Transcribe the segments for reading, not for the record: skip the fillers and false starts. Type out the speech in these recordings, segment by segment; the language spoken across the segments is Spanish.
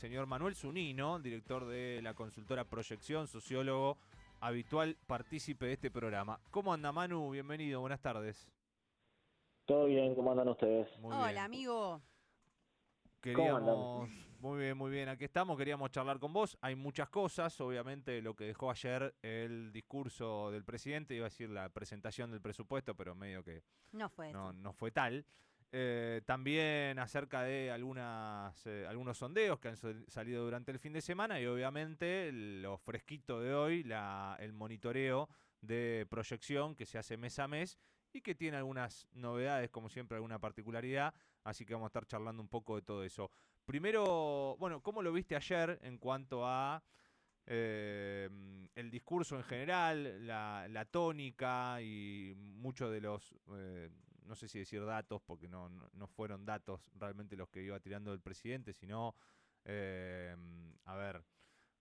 Señor Manuel Zunino, director de la consultora Proyección, sociólogo, habitual partícipe de este programa. ¿Cómo anda, Manu? Bienvenido, buenas tardes. Todo bien, ¿cómo andan ustedes? Muy Hola, bien. amigo. ¿Cómo andan? Muy bien, aquí estamos, queríamos charlar con vos. Hay muchas cosas, obviamente lo que dejó ayer el discurso del presidente, iba a decir la presentación del presupuesto, pero medio que No fue no, eso. no fue tal. También acerca de algunos sondeos que han salido durante el fin de semana y obviamente lo fresquito de hoy, el monitoreo de proyección que se hace mes a mes y que tiene algunas novedades, como siempre, alguna particularidad, así que vamos a estar charlando un poco de todo eso. Primero, bueno, ¿cómo lo viste ayer en cuanto a el discurso en general, la tónica y muchos de los, no sé si decir datos, porque no fueron datos realmente los que iba tirando el presidente, sino, a ver,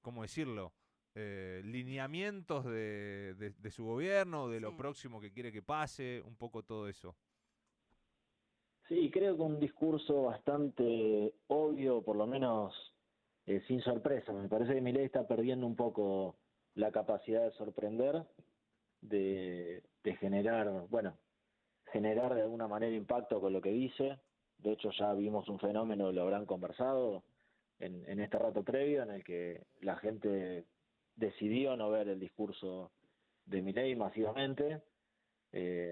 ¿cómo decirlo? Lineamientos de su gobierno, de lo Sí. próximo que quiere que pase, un poco todo eso. Sí, creo que un discurso bastante obvio, por lo menos sin sorpresa. Me parece que Milei está perdiendo un poco la capacidad de sorprender, de generar, bueno, generar de alguna manera impacto con lo que dice. De hecho, ya vimos un fenómeno, lo habrán conversado en este rato previo, en el que la gente decidió no ver el discurso de Milei masivamente.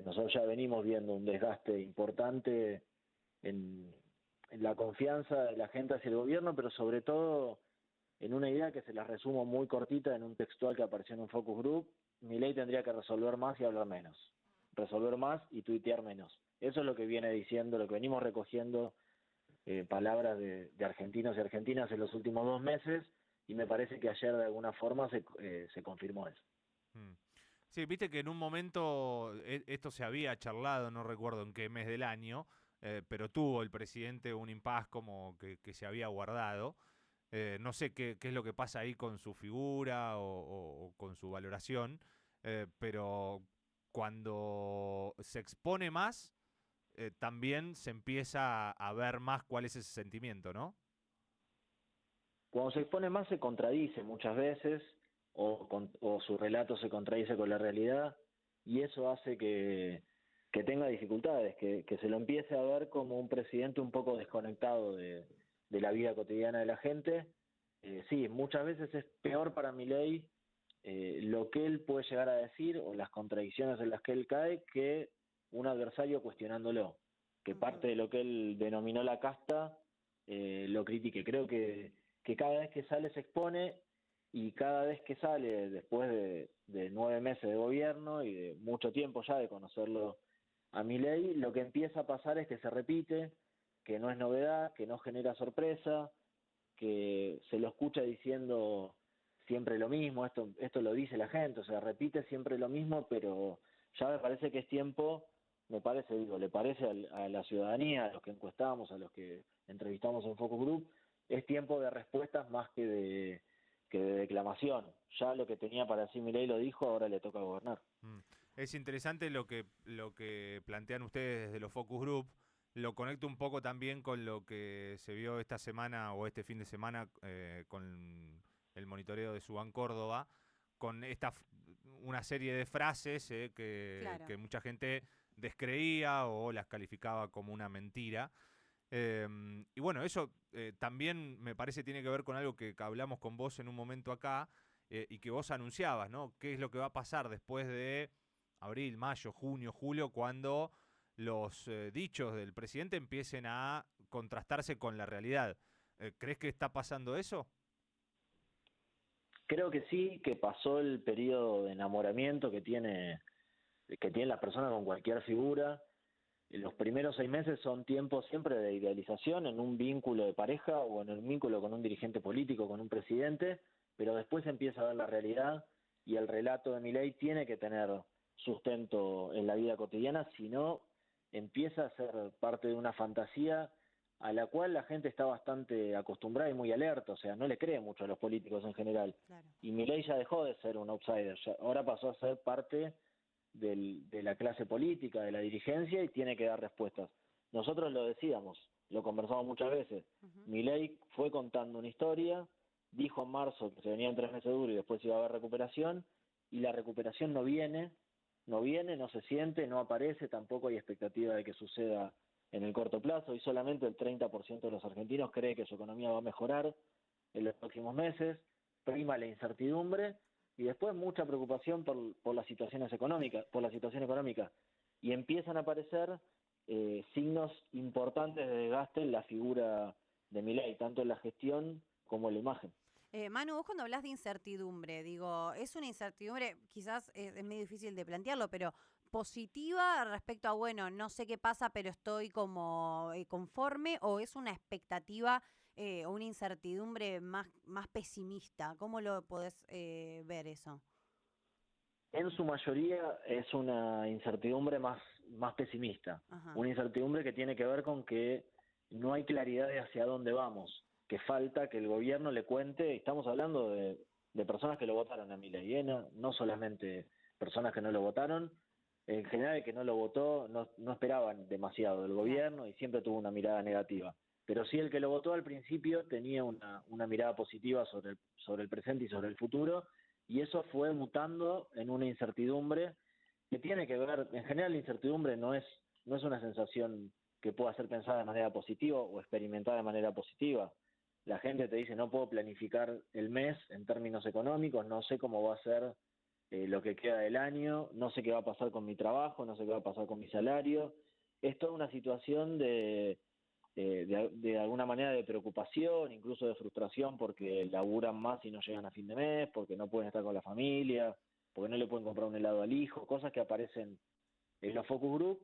Nosotros ya venimos viendo un desgaste importante en, en la confianza de la gente hacia el gobierno, pero sobre todo en una idea que se la resumo muy cortita en un textual que apareció en un focus group: Milei tendría que resolver más y hablar menos, resolver más y tuitear menos. Eso es lo que viene diciendo, lo que venimos recogiendo, palabras de argentinos y argentinas en los últimos 2 meses, y me parece que ayer de alguna forma se confirmó eso. Mm. Sí, viste que en un momento esto se había charlado, no recuerdo en qué mes del año, pero tuvo el presidente un impas como que se había guardado. No sé qué es lo que pasa ahí con su figura o con su valoración, pero cuando se expone más, también se empieza a ver más cuál es ese sentimiento, ¿no? Cuando se expone más se contradice muchas veces, o su relato se contradice con la realidad, y eso hace que tenga dificultades, que se lo empiece a ver como un presidente un poco desconectado de la vida cotidiana de la gente. Sí, muchas veces es peor para Milei lo que él puede llegar a decir o las contradicciones en las que él cae, que un adversario cuestionándolo, que parte de lo que él denominó la casta lo critique. Creo que cada vez que sale se expone, y cada vez que sale después de 9 meses de gobierno y de mucho tiempo ya de conocerlo a Milei, lo que empieza a pasar es que se repite, que no es novedad, que no genera sorpresa, que se lo escucha diciendo siempre lo mismo. Esto lo dice la gente, o sea, repite siempre lo mismo, pero ya me parece que es tiempo, me parece, digo, le parece a la ciudadanía, a los que encuestamos, a los que entrevistamos en Focus Group, es tiempo de respuestas más que de declamación. Ya lo que tenía para sí Milei lo dijo, ahora le toca gobernar. Mm. Es interesante lo que plantean ustedes desde los Focus Group. Lo conecto un poco también con lo que se vio esta semana o este fin de semana con el monitoreo de Subán Córdoba, con una serie de frases que Claro. mucha gente descreía o las calificaba como una mentira. Y bueno, eso también me parece tiene que ver con algo que hablamos con vos en un momento acá, y que vos anunciabas, ¿no? ¿Qué es lo que va a pasar después de abril, mayo, junio, julio, cuando los dichos del presidente empiecen a contrastarse con la realidad? ¿Crees que está pasando eso? Creo que sí, que pasó el periodo de enamoramiento que tienen las personas con cualquier figura. Los primeros 6 meses son tiempos siempre de idealización en un vínculo de pareja o en un vínculo con un dirigente político, con un presidente, pero después empieza a ver la realidad, y el relato de Milei tiene que tener sustento en la vida cotidiana, si no empieza a ser parte de una fantasía a la cual la gente está bastante acostumbrada y muy alerta. O sea, no le cree mucho a los políticos en general. Claro. Y Milei ya dejó de ser un outsider, ahora pasó a ser parte de la clase política, de la dirigencia, y tiene que dar respuestas. Nosotros lo decíamos, lo conversamos muchas veces. Milei fue contando una historia, dijo en marzo que se venían 3 meses duros y después iba a haber recuperación, y la recuperación no se siente, no aparece, tampoco hay expectativa de que suceda en el corto plazo, y solamente el 30% de los argentinos cree que su economía va a mejorar en los próximos meses, prima la incertidumbre, y después mucha preocupación por las situaciones económicas, por la situación económica, y empiezan a aparecer signos importantes de desgaste en la figura de Milei, tanto en la gestión como en la imagen. Manu, vos cuando hablas de incertidumbre, digo, es una incertidumbre, quizás es medio difícil de plantearlo, pero positiva respecto a, bueno, no sé qué pasa, pero estoy como conforme, o es una expectativa o una incertidumbre más pesimista. ¿Cómo lo podés ver eso? En su mayoría es una incertidumbre más pesimista, Ajá, una incertidumbre que tiene que ver con que no hay claridad de hacia dónde vamos, que falta que el gobierno le cuente. Estamos hablando de personas que lo votaron a Milei, no solamente personas que no lo votaron. En general el que no lo votó no esperaban demasiado del claro. gobierno y siempre tuvo una mirada negativa, pero sí el que lo votó al principio tenía una mirada positiva sobre el presente y sobre el futuro, y eso fue mutando en una incertidumbre que tiene que ver. En general la incertidumbre no es una sensación que pueda ser pensada de manera positiva o experimentada de manera positiva. La gente te dice: no puedo planificar el mes en términos económicos, no sé cómo va a ser lo que queda del año, no sé qué va a pasar con mi trabajo, no sé qué va a pasar con mi salario. Es toda una situación de alguna manera de preocupación, incluso de frustración, porque laburan más y no llegan a fin de mes, porque no pueden estar con la familia, porque no le pueden comprar un helado al hijo, cosas que aparecen en los focus group,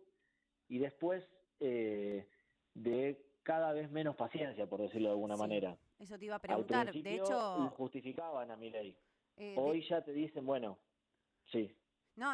y después de cada vez menos paciencia, por decirlo de alguna Sí, manera. eso te iba a Al preguntar. De principio lo hecho, justificaban a Milei, eh, de, hoy ya te dicen, bueno, sí. no,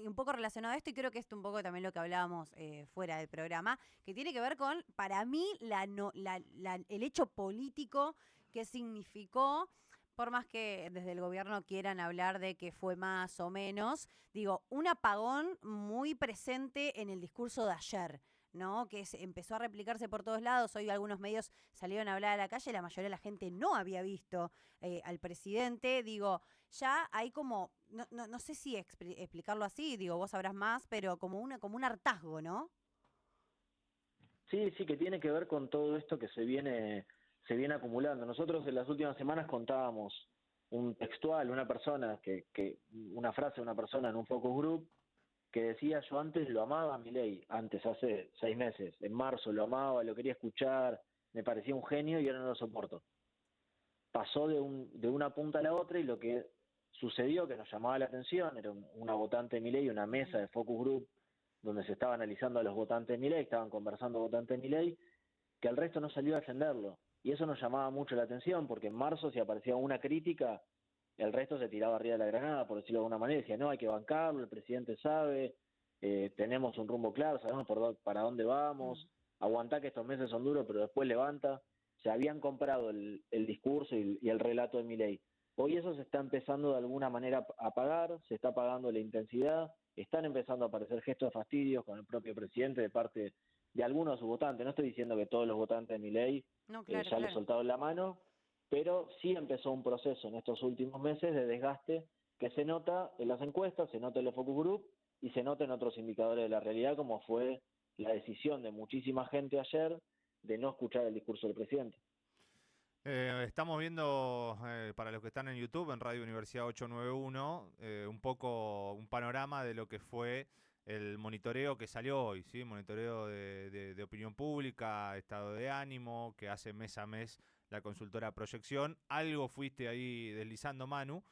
un poco relacionado a esto, y creo que esto un poco también lo que hablábamos fuera del programa, que tiene que ver con, para mí, el hecho político que significó, por más que desde el gobierno quieran hablar de que fue más o menos, digo, un apagón muy presente en el discurso de ayer. ¿No? Que empezó a replicarse por todos lados. Hoy algunos medios salieron a hablar a la calle, la mayoría de la gente no había visto al presidente. Digo, ya hay como, no sé si explicarlo así, digo, vos sabrás más, pero como un hartazgo, ¿no? Sí, sí, que tiene que ver con todo esto que se viene acumulando. Nosotros en las últimas semanas contábamos un textual, una frase de una persona en un focus group que decía: yo antes lo amaba a Milei, antes, hace 6 meses, en marzo lo amaba, lo quería escuchar, me parecía un genio, y ahora no lo soporto. Pasó de una punta a la otra, y lo que sucedió, que nos llamaba la atención, era una votante de Milei, una mesa Ujú. de focus group donde se estaba analizando a los votantes de Milei, estaban conversando votantes de Milei, que el resto no salió a defenderlo. Y eso nos llamaba mucho la atención, porque en marzo, si aparecía una crítica, el resto se tiraba arriba de la granada, por decirlo de alguna manera, decía: no, hay que bancarlo, el presidente sabe, tenemos un rumbo claro, sabemos para dónde Mm. vamos, aguantá que estos meses son duros, pero después levanta. Se habían comprado el discurso y el relato de Milei. Hoy eso se está empezando de alguna manera a apagar, se está apagando la intensidad, están empezando a aparecer gestos de fastidios con el propio presidente de parte de algunos de sus votantes. No estoy diciendo que todos los votantes de Milei No, claro, ya le claro. soltaron la mano, pero sí empezó un proceso en estos últimos meses de desgaste que se nota en las encuestas, se nota en los focus group y se nota en otros indicadores de la realidad, como fue la decisión de muchísima gente ayer de no escuchar el discurso del presidente. Estamos viendo, para los que están en YouTube, en Radio Universidad 891, un poco un panorama de lo que fue el monitoreo que salió hoy, ¿sí? Monitoreo de opinión pública, estado de ánimo, que hace mes a mes la consultora Proyección. Algo fuiste ahí deslizando, Manu.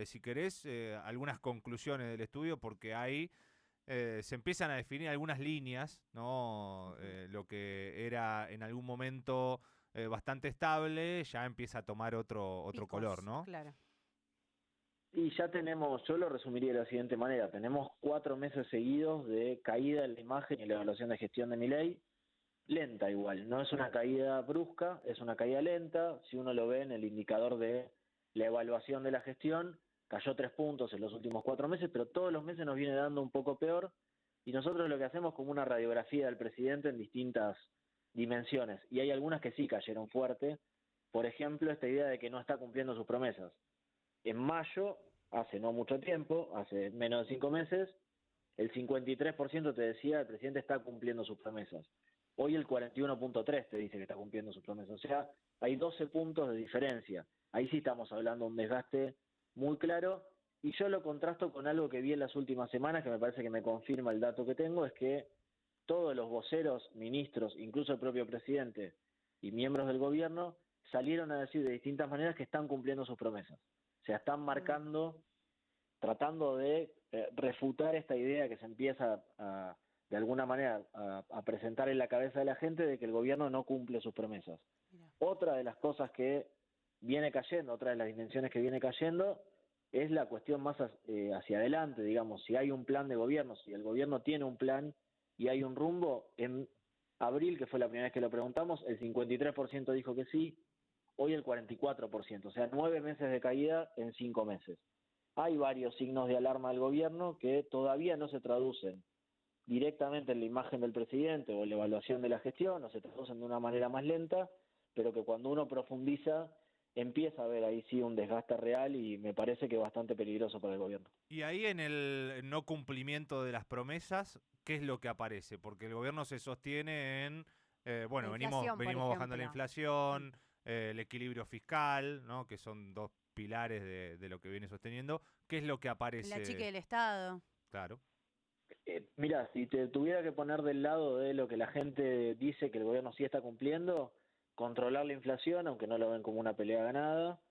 Si querés, algunas conclusiones del estudio, porque ahí se empiezan a definir algunas líneas, ¿no? Ujú. Lo que era en algún momento bastante estable, ya empieza a tomar otro color, Picos, ¿no? claro. Y ya tenemos, yo lo resumiría de la siguiente manera: tenemos 4 meses seguidos de caída en la imagen y la evaluación de gestión de Milei, lenta igual, no es una caída brusca, es una caída lenta. Si uno lo ve en el indicador de la evaluación de la gestión, cayó 3 puntos en los últimos 4 meses, pero todos los meses nos viene dando un poco peor, y nosotros lo que hacemos es como una radiografía del presidente en distintas dimensiones, y hay algunas que sí cayeron fuerte. Por ejemplo, esta idea de que no está cumpliendo sus promesas. En mayo, hace no mucho tiempo, hace menos de 5 meses, el 53% te decía el presidente está cumpliendo sus promesas. Hoy el 41.3 te dice que está cumpliendo sus promesas. O sea, hay 12 puntos de diferencia. Ahí sí estamos hablando de un desgaste muy claro, y yo lo contrasto con algo que vi en las últimas semanas, que me parece que me confirma el dato que tengo, es que todos los voceros, ministros, incluso el propio presidente y miembros del gobierno, salieron a decir de distintas maneras que están cumpliendo sus promesas. O sea, están marcando, tratando de refutar esta idea que se empieza de alguna manera a presentar en la cabeza de la gente de que el gobierno no cumple sus promesas. Mira. Otra de las cosas que viene cayendo, otra de las dimensiones que viene cayendo, es la cuestión más hacia adelante, digamos, si hay un plan de gobierno, si el gobierno tiene un plan y hay un rumbo. En abril, que fue la primera vez que lo preguntamos, el 53% dijo que sí, hoy el 44%, o sea, 9 meses de caída en 5 meses. Hay varios signos de alarma del gobierno que todavía no se traducen directamente en la imagen del presidente o en la evaluación de la gestión, o se traducen de una manera más lenta, pero que cuando uno profundiza empieza a ver ahí sí un desgaste real, y me parece que bastante peligroso para el gobierno. Y ahí en el no cumplimiento de las promesas, ¿qué es lo que aparece? Porque el gobierno se sostiene en, bueno, La venimos inflación, por bajando la ejemplo. inflación, el equilibrio fiscal, ¿no? Que son dos pilares de lo que viene sosteniendo. ¿Qué es lo que La aparece? chique del Estado. Claro. Mira, si te tuviera que poner del lado de lo que la gente dice que el gobierno sí está cumpliendo, controlar la inflación, aunque no lo ven como una pelea ganada,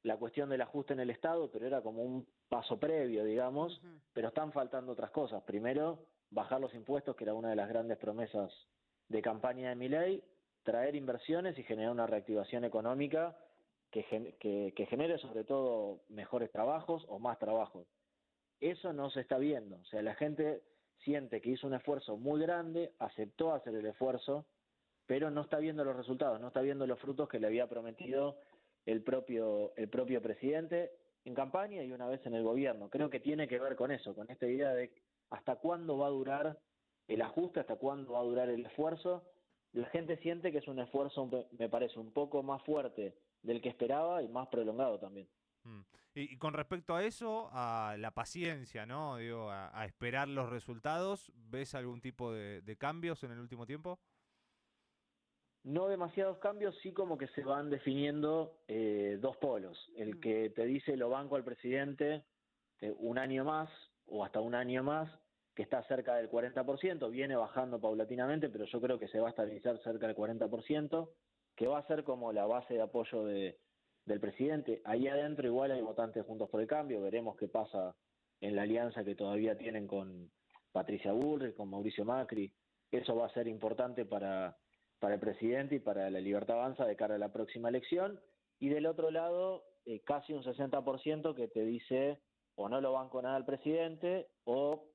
la cuestión del ajuste en el Estado, pero era como un paso previo, digamos, pero están faltando otras cosas. Primero, bajar los impuestos, que era una de las grandes promesas de campaña de Milei, traer inversiones y generar una reactivación económica que genere sobre todo mejores trabajos o más trabajos. Eso no se está viendo, o sea, la gente siente que hizo un esfuerzo muy grande, aceptó hacer el esfuerzo, pero no está viendo los resultados, no está viendo los frutos que le había prometido el propio presidente en campaña y una vez en el gobierno. Creo que tiene que ver con eso, con esta idea de hasta cuándo va a durar el ajuste, hasta cuándo va a durar el esfuerzo. La gente siente que es un esfuerzo, me parece, un poco más fuerte del que esperaba y más prolongado también. Mm. Y con respecto a eso, a la paciencia, ¿no? Digo, a esperar los resultados, ¿ves algún tipo de cambios en el último tiempo? No demasiados cambios, sí como que se van definiendo dos polos. El que te dice lo banco al presidente un año más o hasta un año más, que está cerca del 40%, viene bajando paulatinamente, pero yo creo que se va a estabilizar cerca del 40%, que va a ser como la base de apoyo del presidente. Ahí adentro igual hay votantes Juntos por el Cambio, veremos qué pasa en la alianza que todavía tienen con Patricia Bullrich, con Mauricio Macri. Eso va a ser importante para el presidente y para la Libertad Avanza de cara a la próxima elección. Y del otro lado, casi un 60% que te dice o no lo banco nada al presidente o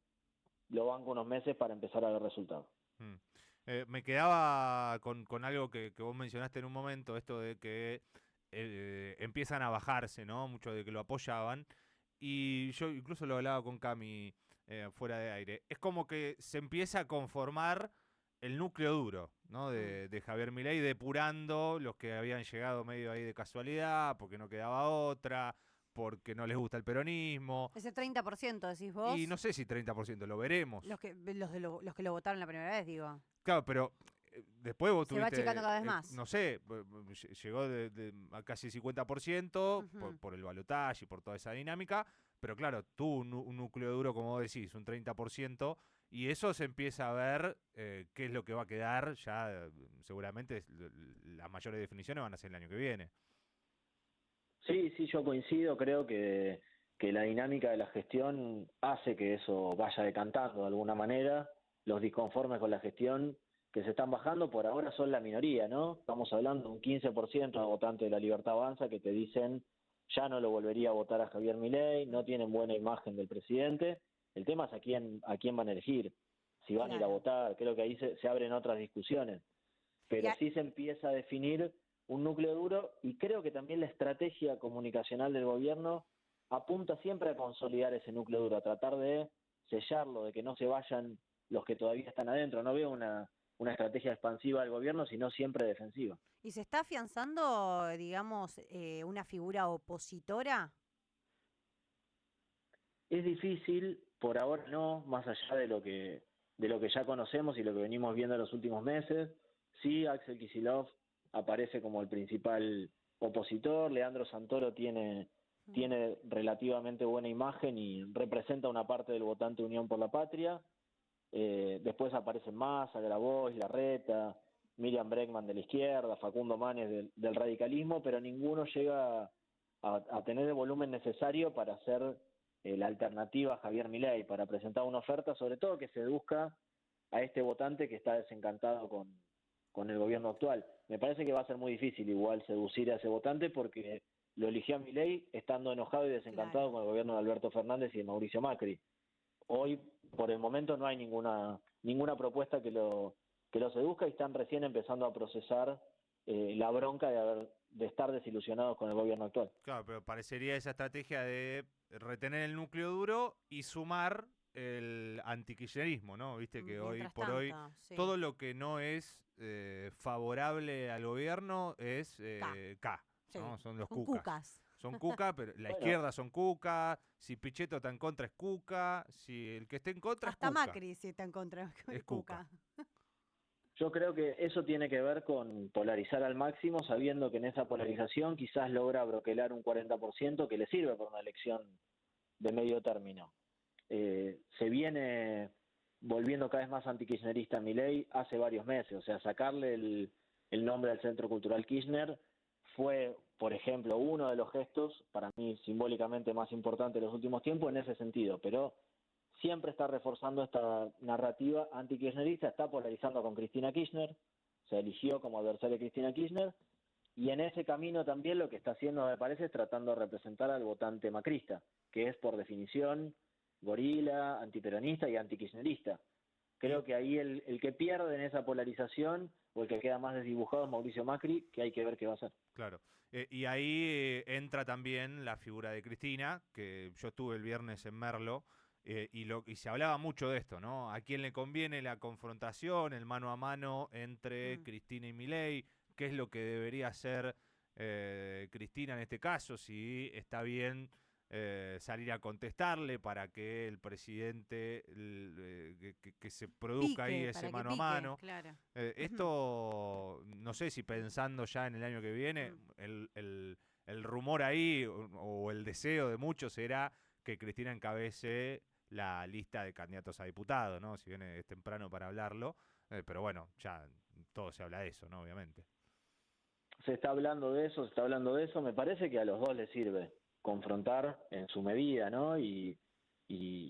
lo banco unos meses para empezar a ver resultados. Mm. Me quedaba con algo que vos mencionaste en un momento, esto de que empiezan a bajarse, ¿no? Mucho de que lo apoyaban. Y yo incluso lo hablaba con Cami fuera de aire. Es como que se empieza a conformar el núcleo duro, ¿no? De Javier Milei, depurando los que habían llegado medio ahí de casualidad, porque no quedaba otra, porque no les gusta el peronismo. Ese 30% decís vos. Y no sé si 30%, lo veremos. Los que lo votaron la primera vez, digo. Claro, pero después vos Se va tuviste, achicando cada vez más. no sé, llegó a casi 50% por el balotaje y por toda esa dinámica, pero claro, tuvo un núcleo duro, como vos decís, un 30%, y eso se empieza a ver qué es lo que va a quedar, ya seguramente las mayores definiciones van a ser el año que viene. Sí, yo coincido, creo que la dinámica de la gestión hace que eso vaya decantando de alguna manera. Los disconformes con la gestión que se están bajando por ahora son la minoría, ¿no? Estamos hablando de un 15% de votantes de la Libertad Avanza que te dicen ya no lo volvería a votar a Javier Milei, no tienen buena imagen del presidente. El tema es a quién van a elegir, si van a ir a votar. Creo que ahí se abren otras discusiones. Pero sí se empieza a definir un núcleo duro, y creo que también la estrategia comunicacional del gobierno apunta siempre a consolidar ese núcleo duro, a tratar de sellarlo, de que no se vayan los que todavía están adentro. No veo una una estrategia expansiva del gobierno, sino siempre defensiva. ¿Y se está afianzando, digamos, una figura opositora? Es difícil, por ahora no, más allá de lo que ya conocemos y lo que venimos viendo en los últimos meses. Sí, Axel Kicillof aparece como el principal opositor, Leandro Santoro tiene relativamente buena imagen y representa una parte del votante Unión por la Patria. Después aparecen Massa, Grabois, Larreta, Miriam Bregman de la izquierda, Facundo Manes del radicalismo, pero ninguno llega a tener el volumen necesario para hacer la alternativa a Javier Milei, para presentar una oferta, sobre todo que seduzca a este votante que está desencantado con el gobierno actual. Me parece que va a ser muy difícil igual seducir a ese votante porque lo eligió a Milei estando enojado y desencantado Claro. con el gobierno de Alberto Fernández y de Mauricio Macri. Hoy, por el momento, no hay ninguna propuesta que lo seduzca y están recién empezando a procesar la bronca de estar desilusionados con el gobierno actual. Claro, pero parecería esa estrategia de retener el núcleo duro y sumar el antikirchnerismo, ¿no? Viste que hoy Mientras por hoy tanto, sí. todo lo que no es favorable al gobierno es K, Sí, ¿no? Son los son cucas. cucas. Son cuca, pero la Bueno, izquierda son cuca, si Pichetto está en contra es cuca, si el que esté en contra Hasta es cuca. Macri si está en contra de Es cuca. yo creo que eso tiene que ver con polarizar al máximo, sabiendo que en esa polarización quizás logra broquelar un 40% que le sirve para una elección de medio término. Se viene volviendo cada vez más antikirchnerista Milei hace varios meses, o sea, sacarle el nombre al Centro Cultural Kirchner fue, por ejemplo, uno de los gestos, para mí simbólicamente más importante de los últimos tiempos en ese sentido, pero siempre está reforzando esta narrativa antikirchnerista, está polarizando con Cristina Kirchner, se eligió como adversario de Cristina Kirchner, y en ese camino también lo que está haciendo, me parece, es tratando de representar al votante macrista, que es por definición gorila, antiperonista y antikirchnerista. Creo que ahí el que pierde en esa polarización o el que queda más desdibujado es Mauricio Macri, que hay que ver qué va a hacer. Claro. Y ahí entra también la figura de Cristina, que yo estuve el viernes en Merlo, y se hablaba mucho de esto, ¿no? ¿A quién le conviene la confrontación, el mano a mano entre Cristina y Milei? ¿Qué es lo que debería hacer Cristina en este caso? Si está bien salir a contestarle para que el presidente, que se produzca ahí Pique, ese para que mano a pique, mano. claro. Esto, no sé si pensando ya en el año que viene, el rumor ahí o el deseo de muchos era que Cristina encabece la lista de candidatos a diputados, ¿no? Si bien es temprano para hablarlo, pero bueno, ya todo se habla de eso, ¿no? Obviamente. Se está hablando de eso, me parece que a los dos les sirve confrontar en su medida, ¿no? Y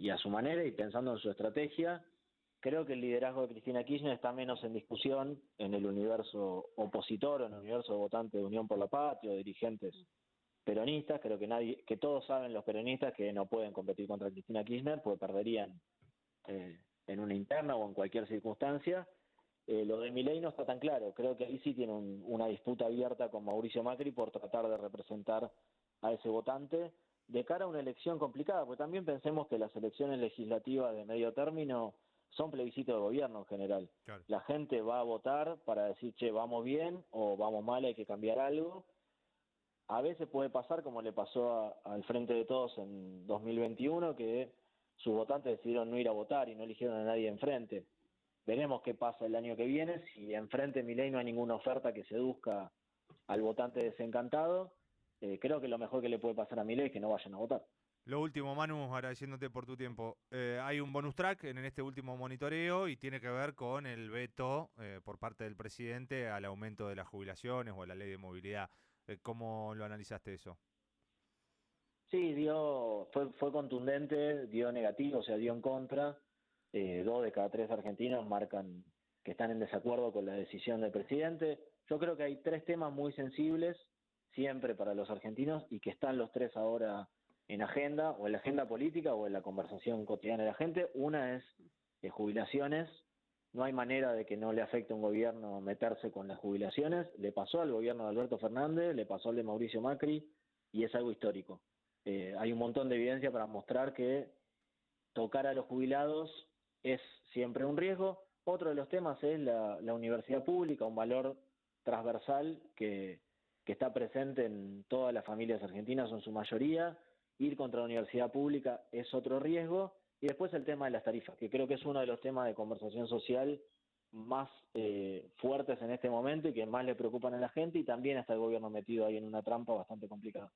a su manera y pensando en su estrategia. Creo que el liderazgo de Cristina Kirchner está menos en discusión en el universo opositor o en el universo de votantes de Unión por la Patria o dirigentes peronistas. Creo que todos saben los peronistas que no pueden competir contra Cristina Kirchner porque perderían en una interna o en cualquier circunstancia. Lo de Milei no está tan claro. Creo que ahí sí tiene una disputa abierta con Mauricio Macri por tratar de representar a ese votante de cara a una elección complicada, porque también pensemos que las elecciones legislativas de medio término son plebiscitos de gobierno en general. Claro. La gente va a votar para decir, che, vamos bien o vamos mal, hay que cambiar algo. A veces puede pasar, como le pasó al Frente de Todos en 2021, que sus votantes decidieron no ir a votar y no eligieron a nadie enfrente. Veremos qué pasa el año que viene, si enfrente Milei no hay ninguna oferta que seduzca al votante desencantado. Creo que lo mejor que le puede pasar a Milei es que no vayan a votar. Lo último, Manu, agradeciéndote por tu tiempo. Hay un bonus track en este último monitoreo y tiene que ver con el veto por parte del presidente al aumento de las jubilaciones o a la ley de movilidad. ¿Cómo lo analizaste eso? Sí, fue contundente, dio negativo, o sea, dio en contra. 2 de cada 3 argentinos marcan que están en desacuerdo con la decisión del presidente. Yo creo que hay 3 temas muy sensibles siempre para los argentinos y que están los 3 ahora en agenda, o en la agenda política o en la conversación cotidiana de la gente. Una es jubilaciones. No hay manera de que no le afecte a un gobierno meterse con las jubilaciones. Le pasó al gobierno de Alberto Fernández, le pasó al de Mauricio Macri y es algo histórico. Hay un montón de evidencia para mostrar que tocar a los jubilados es siempre un riesgo. Otro de los temas es la universidad pública, un valor transversal que está presente en todas las familias argentinas o en su mayoría. Ir contra la universidad pública es otro riesgo. Y después el tema de las tarifas, que creo que es uno de los temas de conversación social más fuertes en este momento y que más le preocupan a la gente, y también está el gobierno metido ahí en una trampa bastante complicada.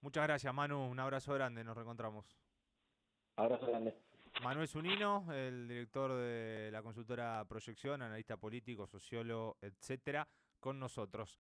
Muchas gracias, Manu. Un abrazo grande. Nos reencontramos. Abrazo grande. Manuel Zunino, el director de la consultora Proyección, analista político, sociólogo, etcétera, con nosotros.